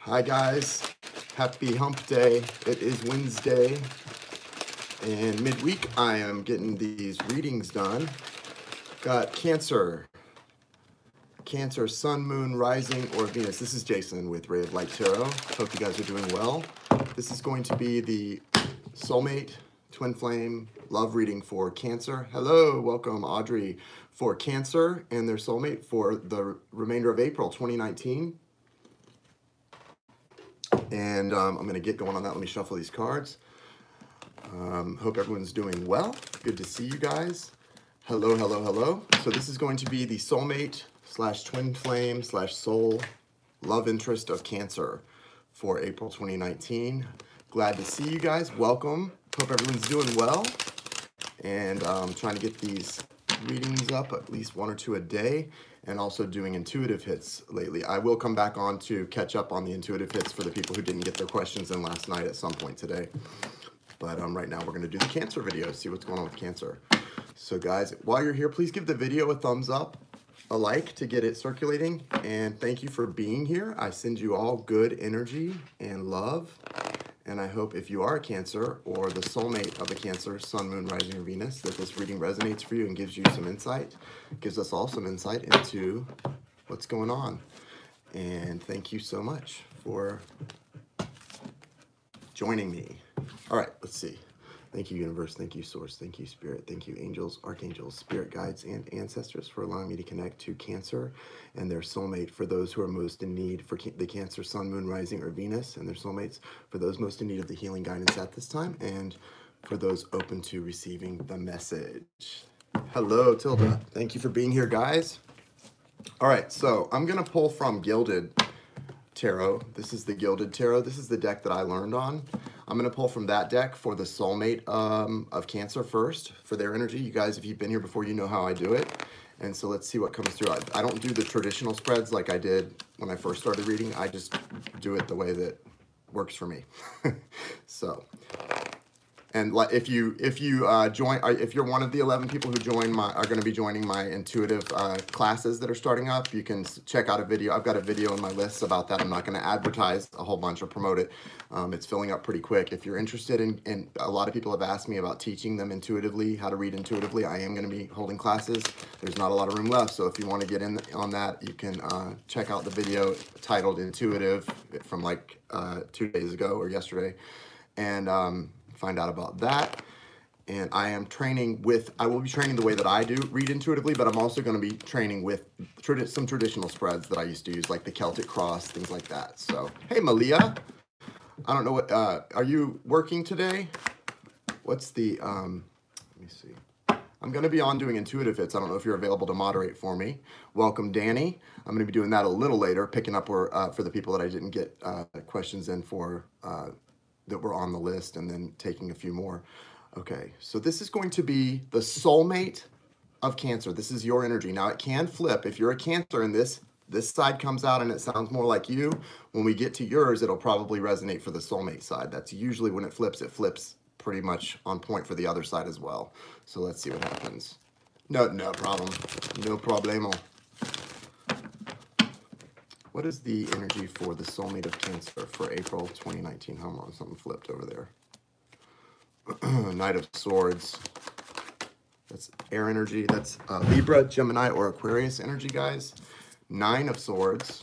Hi guys, happy hump day. It is Wednesday and midweek I am getting these readings done. Got Cancer, Sun, Moon, Rising, or Venus. This is Jason with Ray of Light Tarot. Hope you guys are doing well. This is going to be the Soulmate, Twin Flame, Love reading for Cancer. Hello, welcome Audrey for Cancer and their Soulmate for the remainder of April 2019. And I'm going to get going on that. Let me shuffle these cards. Hope everyone's doing well. Good to see you guys. Hello, hello, hello. So this is going to be the Soulmate / Twin Flame / Soul Love Interest of Cancer for April 2019. Glad to see you guys. Welcome. Hope everyone's doing well. And trying to get these readings up, at least 1 or 2 a day, and also doing intuitive hits lately. I will come back on to catch up on the intuitive hits for the people who didn't get their questions in last night at some point today. But right now we're going to do the Cancer video, see what's going on with Cancer. So guys, while you're here, please give the video a thumbs up, a like to get it circulating, and thank you for being here. I send you all good energy and love. And I hope if you are a Cancer or the soulmate of a Cancer, Sun, Moon, Rising, or Venus, that this reading resonates for you and gives you some insight, gives us all some insight into what's going on. And thank you so much for joining me. All right, let's see. Thank you, Universe. Thank you, Source. Thank you, Spirit. Thank you, Angels, Archangels, Spirit Guides, and Ancestors for allowing me to connect to Cancer and their soulmate for those who are most in need for the Cancer, Sun, Moon, Rising, or Venus, and their soulmates for those most in need of the healing guidance at this time, and for those open to receiving the message. Hello, Tilda. Thank you for being here, guys. All right, so I'm going to pull from Gilded Tarot. This is the Gilded Tarot. This is the deck that I learned on. I'm going to pull from that deck for the soulmate of Cancer first, for their energy. You guys, if you've been here before, you know how I do it. And so let's see what comes through. I don't do the traditional spreads like I did when I first started reading. I just do it the way that works for me. So, and if you're one of the 11 people who are going to be joining my intuitive classes that are starting up, you can check out a video. I've got a video in my list about that. I'm not going to advertise a whole bunch or promote it. It's filling up pretty quick. If you're interested in, a lot of people have asked me about teaching them intuitively, how to read intuitively. I am going to be holding classes. There's not a lot of room left, so if you want to get in on that, you can check out the video titled Intuitive from like 2 days ago or yesterday, and find out about that. And I am training I will be training the way that I do read intuitively, but I'm also going to be training with some traditional spreads that I used to use, like the Celtic Cross, things like that. So, hey, Malia. I don't know what, are you working today? What's the, let me see. I'm going to be on doing intuitive hits. I don't know if you're available to moderate for me. Welcome, Danny. I'm going to be doing that a little later, picking up for the people that I didn't get questions in for that were on the list, and then taking a few more. Okay, so this is going to be the soulmate of Cancer. This is your energy. Now, it can flip. If you're a Cancer and this side comes out and it sounds more like you, when we get to yours, it'll probably resonate for the soulmate side. That's usually when it flips pretty much on point for the other side as well. So let's see what happens. No problem. No problemo. What is the energy for the soulmate of Cancer for April 2019? Hold on, something flipped over there. Knight of Swords. That's air energy. That's Libra, Gemini, or Aquarius energy, guys. 9 of Swords.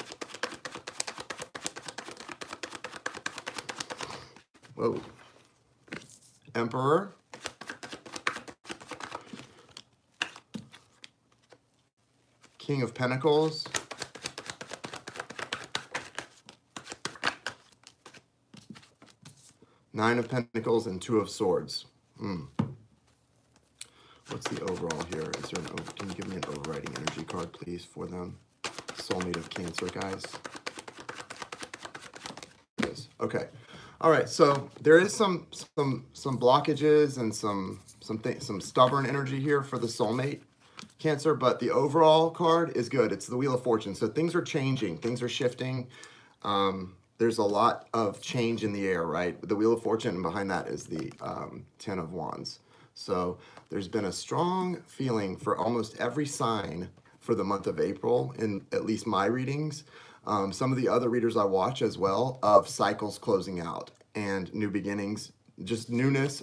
Whoa. Emperor. King of Pentacles. Nine of Pentacles and 2 of Swords. What's the overall here? Is there can you give me an overriding energy card, please, for them? Soulmate of Cancer, guys. Yes. Okay. All right. So there is some blockages and some stubborn energy here for the soulmate Cancer, but the overall card is good. It's the Wheel of Fortune. So things are changing. Things are shifting. There's a lot of change in the air, right? The Wheel of Fortune, and behind that is the 10 of Wands. So there's been a strong feeling for almost every sign for the month of April, in at least my readings. Some of the other readers I watch as well, of cycles closing out and new beginnings, just newness,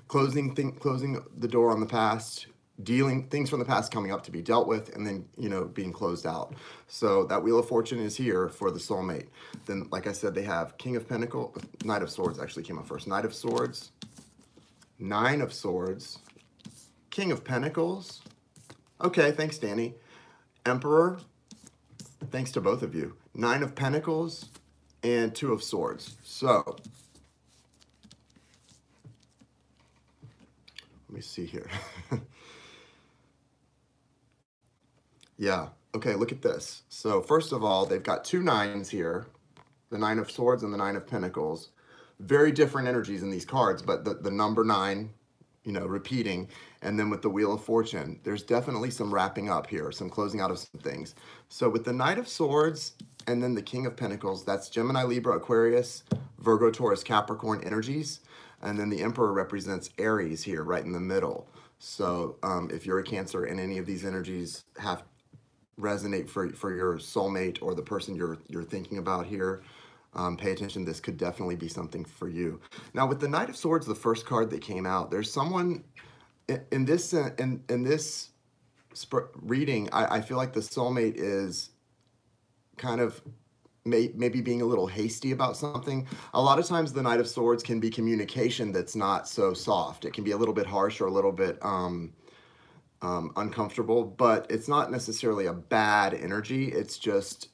closing the door on the past, dealing things from the past coming up to be dealt with, and then, you know, being closed out. So that Wheel of Fortune is here for the soulmate. Then, like I said, they have King of Pentacles, Knight of Swords actually came up first. Knight of Swords, Nine of Swords, King of Pentacles. Okay, thanks, Danny. Emperor, thanks to both of you. Nine of Pentacles and Two of Swords. So, let me see here. Yeah, okay, look at this. So first of all, they've got two nines here, the Nine of Swords and the Nine of Pentacles. Very different energies in these cards, but the number 9, you know, repeating. And then with the Wheel of Fortune, there's definitely some wrapping up here, some closing out of some things. So with the Knight of Swords and then the King of Pentacles, that's Gemini, Libra, Aquarius, Virgo, Taurus, Capricorn energies. And then the Emperor represents Aries here, right in the middle. So if you're a Cancer and any of these energies have resonate for your soulmate or the person you're thinking about here, pay attention. This could definitely be something for you. Now with the Knight of Swords, the first card that came out, there's someone in this reading. I feel like the soulmate is kind of maybe being a little hasty about something. A lot of times the Knight of Swords can be communication that's not so soft. It can be a little bit harsh or a little bit uncomfortable, but it's not necessarily a bad energy. It's just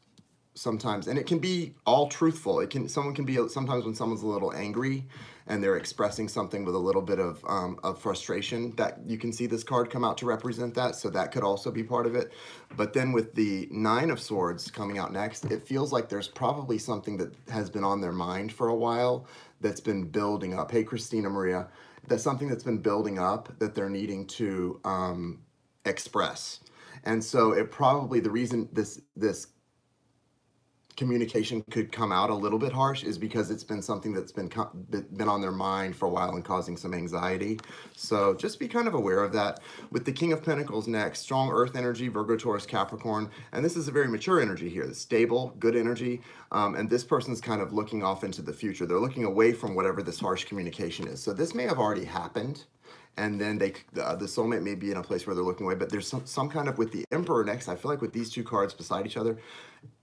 sometimes, and it can be all truthful. Someone can be, sometimes when someone's a little angry and they're expressing something with a little bit of frustration, that you can see this card come out to represent that. So that could also be part of it. But then with the Nine of Swords coming out next, it feels like there's probably something that has been on their mind for a while that's been building up. Hey, Christina Maria. That's something that's been building up that they're needing to express. And so it probably, the reason this communication could come out a little bit harsh is because it's been something that's been on their mind for a while and causing some anxiety. So just be kind of aware of that. With the King of Pentacles next, strong earth energy, Virgo, Taurus, Capricorn, and this is a very mature energy here. It's stable, good energy, and this person's kind of looking off into the future. They're looking away from whatever this harsh communication is. So this may have already happened, and then the soulmate may be in a place where they're looking away, but there's some kind of, with the Emperor next, I feel like with these two cards beside each other,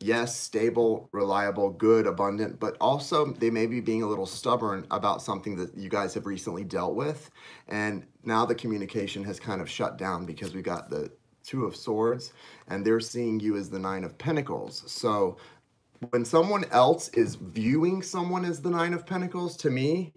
yes, stable, reliable, good, abundant, but also they may be being a little stubborn about something that you guys have recently dealt with, and now the communication has kind of shut down because we got the Two of Swords, and they're seeing you as the Nine of Pentacles. So when someone else is viewing someone as the Nine of Pentacles, to me,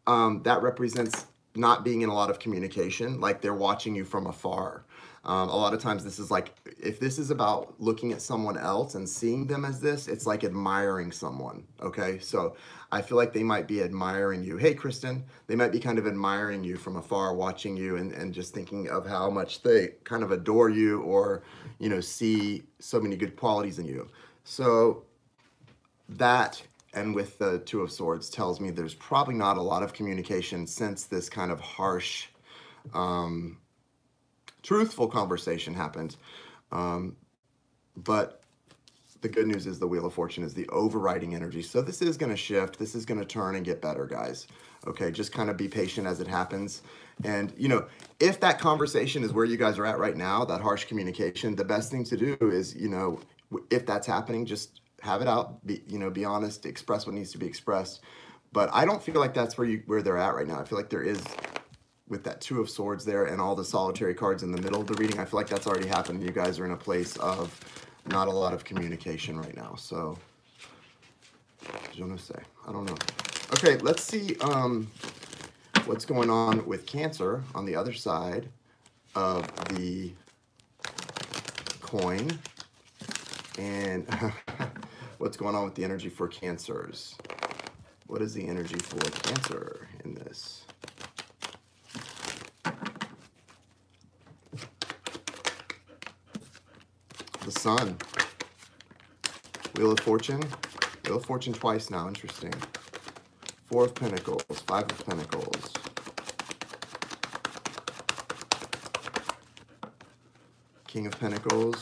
that represents not being in a lot of communication, like they're watching you from afar. A lot of times this is like, if this is about looking at someone else and seeing them as this, it's like admiring someone, okay? So I feel like they might be admiring you. Hey, Kristen, they might be kind of admiring you from afar, watching you and just thinking of how much they kind of adore you or, you know, see so many good qualities in you. So that, and with the Two of Swords, tells me there's probably not a lot of communication since this kind of harsh, truthful conversation happened. But the good news is the Wheel of Fortune is the overriding energy. So this is going to shift. This is going to turn and get better, guys. Okay, just kind of be patient as it happens. And, you know, if that conversation is where you guys are at right now, that harsh communication, the best thing to do is, you know, if that's happening, just have it out, be honest, express what needs to be expressed. But I don't feel like that's where they're at right now. I feel like there is, with that Two of Swords there and all the solitary cards in the middle of the reading, I feel like that's already happened. You guys are in a place of not a lot of communication right now. So, je ne sais, I don't know. Okay, let's see what's going on with Cancer on the other side of the coin. And what's going on with the energy for Cancers? What is the energy for Cancer in this? The Sun. Wheel of Fortune. Wheel of Fortune twice now. Interesting. Four of Pentacles. Five of Pentacles. King of Pentacles.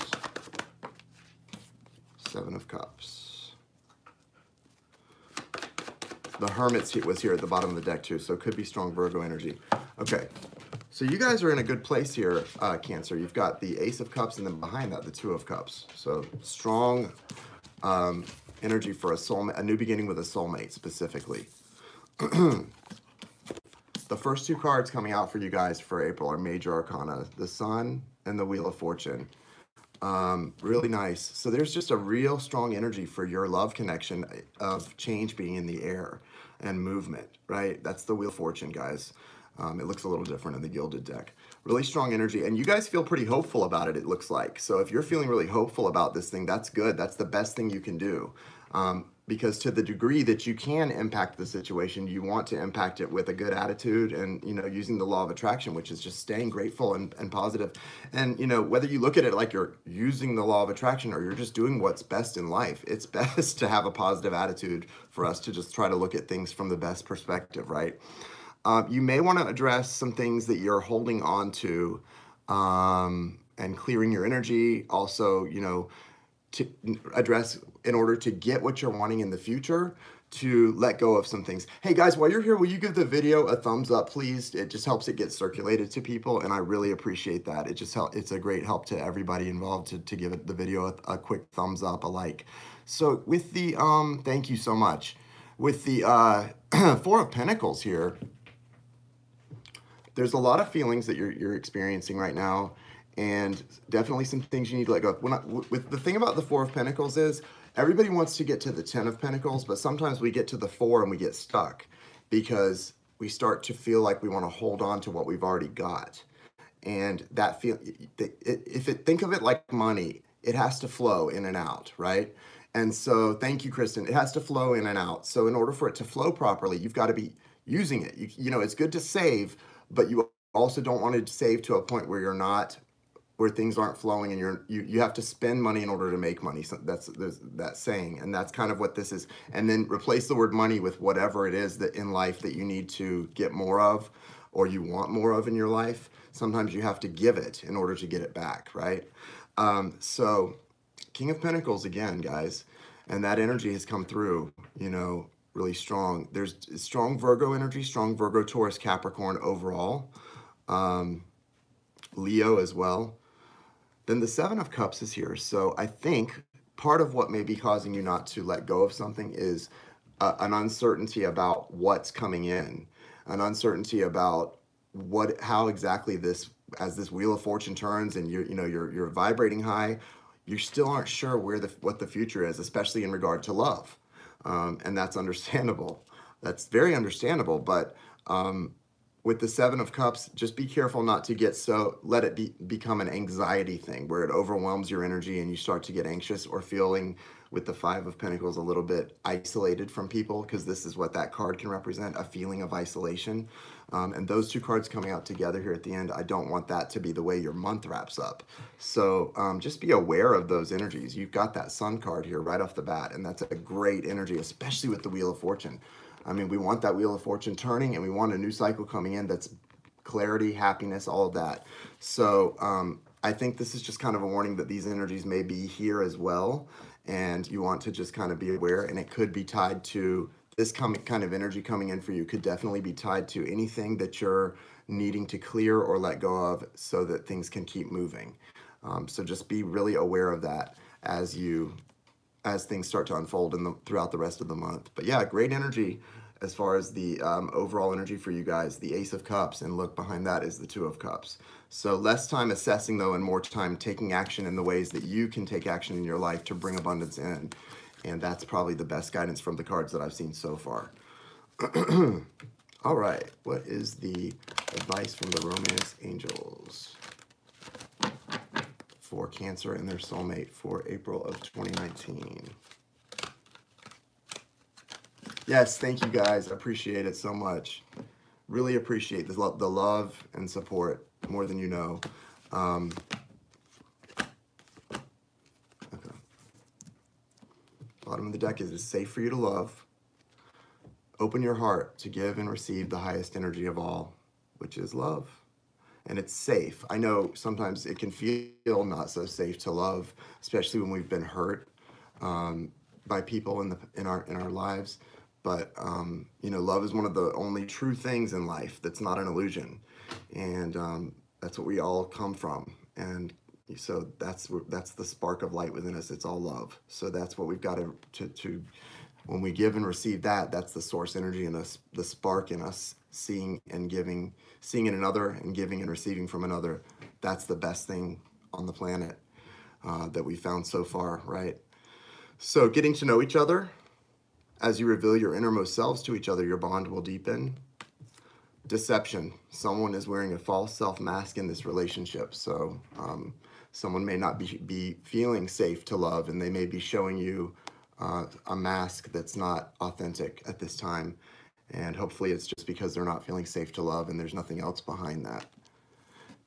Seven of Cups. The Hermit was here at the bottom of the deck too, so it could be strong Virgo energy. Okay, so you guys are in a good place here, Cancer. You've got the Ace of Cups, and then behind that, the Two of Cups. So strong energy for a soulmate, a new beginning with a soulmate specifically. The first two cards coming out for you guys for April are Major Arcana, the Sun and the Wheel of Fortune. Really nice. So there's just a real strong energy for your love connection of change being in the air and movement, right? That's the Wheel of Fortune, guys. It looks a little different in the Gilded deck. Really strong energy, and you guys feel pretty hopeful about it, it looks like. So if you're feeling really hopeful about this thing, that's good. That's the best thing you can do. Because to the degree that you can impact the situation, you want to impact it with a good attitude and, you know, using the law of attraction, which is just staying grateful and positive. And, you know, whether you look at it like you're using the law of attraction or you're just doing what's best in life, it's best to have a positive attitude for us to just try to look at things from the best perspective, right? You may want to address some things that you're holding on to and clearing your energy. Also, you know, to address in order to get what you're wanting in the future, to let go of some things. Hey guys, while you're here, will you give the video a thumbs up, please? It just helps it get circulated to people, and I really appreciate that. It just it's a great help to everybody involved to give it the video a quick thumbs up, a like. So with the thank you so much. With the Four of Pentacles here, there's a lot of feelings that you're experiencing right now, and definitely some things you need to let go of. With the thing about the Four of Pentacles is everybody wants to get to the 10 of Pentacles, but sometimes we get to the 4 and we get stuck because we start to feel like we want to hold on to what we've already got. And that think of it like money, it has to flow in and out, right? And so thank you, Kristen. It has to flow in and out. So in order for it to flow properly, you've got to be using it. You know, it's good to save, but you also don't want to save to a point where you're not, where things aren't flowing, and you have to spend money in order to make money. So there's that saying, and that's kind of what this is. And then replace the word money with whatever it is that in life that you need to get more of, or you want more of in your life. Sometimes you have to give it in order to get it back, right? So King of Pentacles again, guys, and that energy has come through, you know, really strong. There's strong Virgo energy, strong Virgo, Taurus, Capricorn overall. Leo as well. Then the Seven of Cups is here. So I think part of what may be causing you not to let go of something is an uncertainty about what's coming in, an uncertainty about how exactly this, as this Wheel of Fortune turns and you're vibrating high, you still aren't sure what the future is, especially in regard to love. And that's understandable. That's very understandable, but with the Seven of Cups, just be careful not to let it become an anxiety thing where it overwhelms your energy and you start to get anxious, or feeling with the Five of Pentacles a little bit isolated from people, because this is what that card can represent, a feeling of isolation. And those two cards coming out together here at the end, I don't want that to be the way your month wraps up. So just be aware of those energies. You've got that Sun card here right off the bat, and that's a great energy, especially with the Wheel of Fortune. I mean, we want that Wheel of Fortune turning, and we want a new cycle coming in that's clarity, happiness, all of that. So I think this is just kind of a warning that these energies may be here as well, and you want to just kind of be aware, and it could be tied to this kind of energy coming in for you could definitely be tied to anything that you're needing to clear or let go of so that things can keep moving. So just be really aware of that as things start to unfold throughout the rest of the month. But yeah, great energy as far as the overall energy for you guys, the Ace of Cups, and look behind that is the Two of Cups. So less time assessing though, and more time taking action in the ways that you can take action in your life to bring abundance in. And that's probably the best guidance from the cards that I've seen so far. All right, what is the advice from the Romance Angels for Cancer and their soulmate for April of 2019? Yes, thank you guys. I appreciate it so much. Really appreciate the love and support more than you know. Okay. Bottom of the deck is, it's safe for you to love. Open your heart to give and receive the highest energy of all, which is love. And it's safe. I know sometimes it can feel not so safe to love, especially when we've been hurt by people in our lives. but you know, love is one of the only true things in life that's not an illusion, and that's what we all come from. And so that's the spark of light within us. It's all love. So that's what we've got to when we give and receive that, that's the source energy in us, the spark in us, seeing and giving, seeing in another and giving and receiving from another. That's the best thing on the planet that we found so far, right? So getting to know each other, as you reveal your innermost selves to each other, your bond will deepen. Deception. Someone is wearing a false self mask in this relationship. So someone may not be feeling safe to love, and they may be showing you a mask that's not authentic at this time. And hopefully it's just because they're not feeling safe to love and there's nothing else behind that.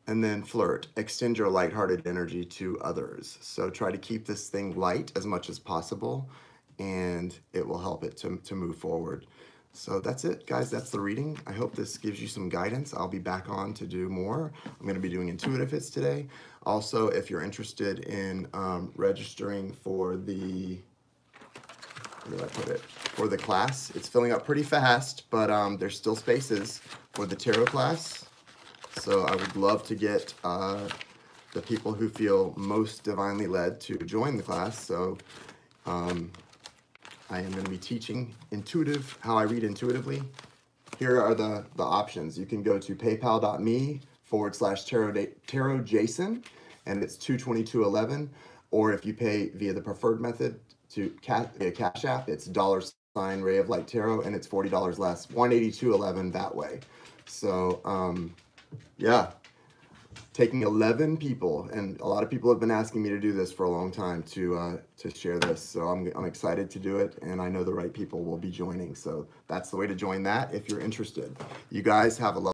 And then flirt. Extend your lighthearted energy to others. So try to keep this thing light as much as possible, and it will help it to move forward. So that's it, guys. That's the reading. I hope this gives you some guidance. I'll be back on to do more. I'm going to be doing intuitive hits today. Also, if you're interested in registering for the, where did I put it? For the class, it's filling up pretty fast, but there's still spaces for the tarot class. So I would love to get the people who feel most divinely led to join the class. So I am going to be teaching how I read intuitively. Here are the options. You can go to paypal.me/tarot Jason, and it's $222.11. Or if you pay via the preferred method via Cash App, it's $RayofLightTarot, and it's $40 less, $182.11 that way. So yeah, taking 11 people, and a lot of people have been asking me to do this for a long time to share this. So I'm excited to do it, and I know the right people will be joining. So that's the way to join that if you're interested. You guys have a